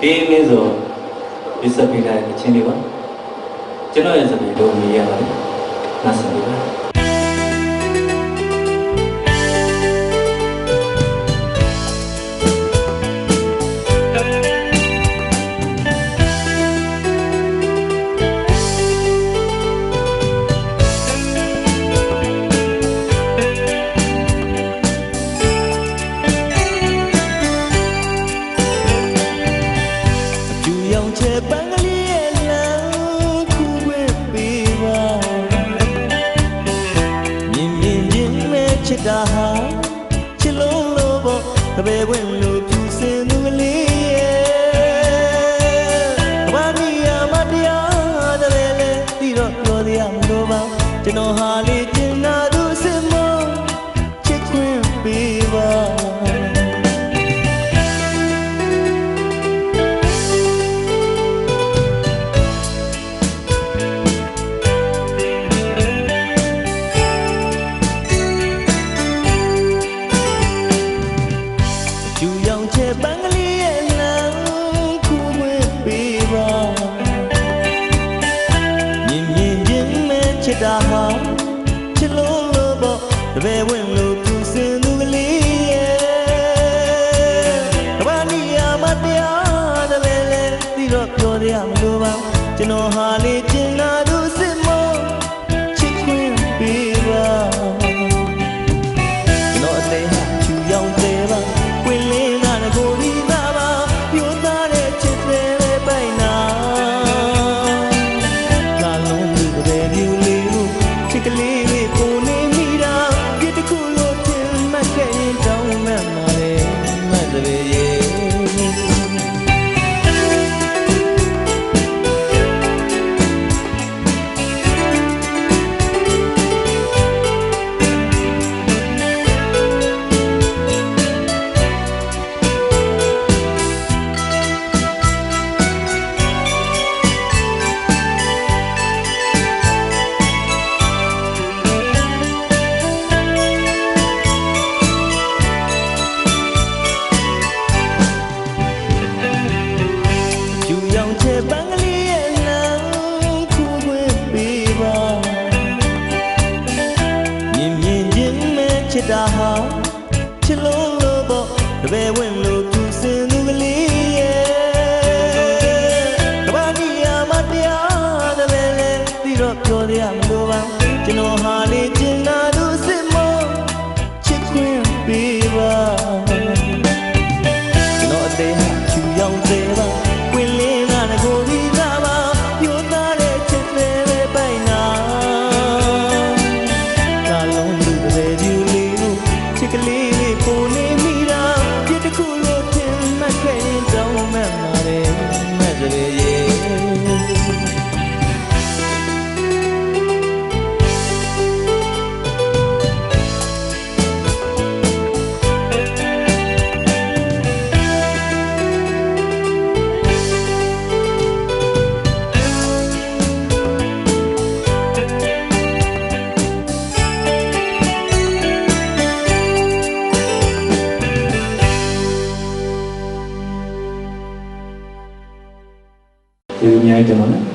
ဒီနည်းဆိုဒီစပီလာရဲ့ချင်းလေးပါကျွန်တော်ရဲ့စပီတော့မြင်ရပါတယ်နားဆင်ပါချစ်တာဟာချစ်လုံးလို့ပေါ့တပည့်ဝင်လို့ဖြူစင်သူကလေးရဲ့ဘာမီယာမတရားတည်းလေပြီးတော့ပြောရမလို့ပါကျွန်တော်ဟာလေးကျင်နာသူစင်မချစ်ခွင့်ပေးပါပန်းကလေးရဲ့လမ်းခုဝဲပေးပါမြင်မြင်ချင်းမဲ့ချစ်တာဟာချစ်လို့လို့ပေါ့တပည့်ဝင်လို့သူစင်သူကလေးရဲ့ကဘာနီယာမတရားတည်းလေဒီတော့ပြောရမလို့ပါကျွန်တော်ဟာလေးကျင်နာသူစစ်မချစ်ခွင့်ပေးပါကျွန်တော်အသေးဟာချူရောင်သေးပါဝင်လင်းကိုဒီနာပါပြိုသားတဲ့ချစ်တဲ့ပိုင်နာလာလုံးဒီတဲ့ဒီလေးကိုချစ်ကလေးလေးကိုနေမိတာပြစ်တခုလို့တင်မှတ်ခဲ့ရင်တောင်းမှတ်ပါလေမှတ်တယ်ရဲ့ပန်းကလေးရဲ့လမ်းခုဝဲပေးပါမြင်မြင်ချင်းမဲ့ချစ်တာဟာချစ်လို့လို့ပေါ့တပည့်ဝင်လို့သူစင်သူကလေးရဲ့ကဘာနီယာမတရားတည်းလေပြီးတော့ပြောရမလို့ပါကျွန်တော်ဟာလေးကျင်နာသူစစ်မချစ်ခွင့်ပေးပါကျွန်တော်အသေးဟာချူရောင်သေးပါဝင်လင်းလာကိုဒီနာပါပြိုသားတဲ့ချစ်တဲ့ပိုင်နာလာလုံးလူတဲ့ဒီလေးကိုချစ်ကလေးလေးကိုနေမိတာပြစ်တခုလို့ထင်မှတ်ခဲ့ရင်တောင်းမှတ်ပါတယ်မှတ်တယ်ရဲ့ဒီအများကြီးတယ်နော်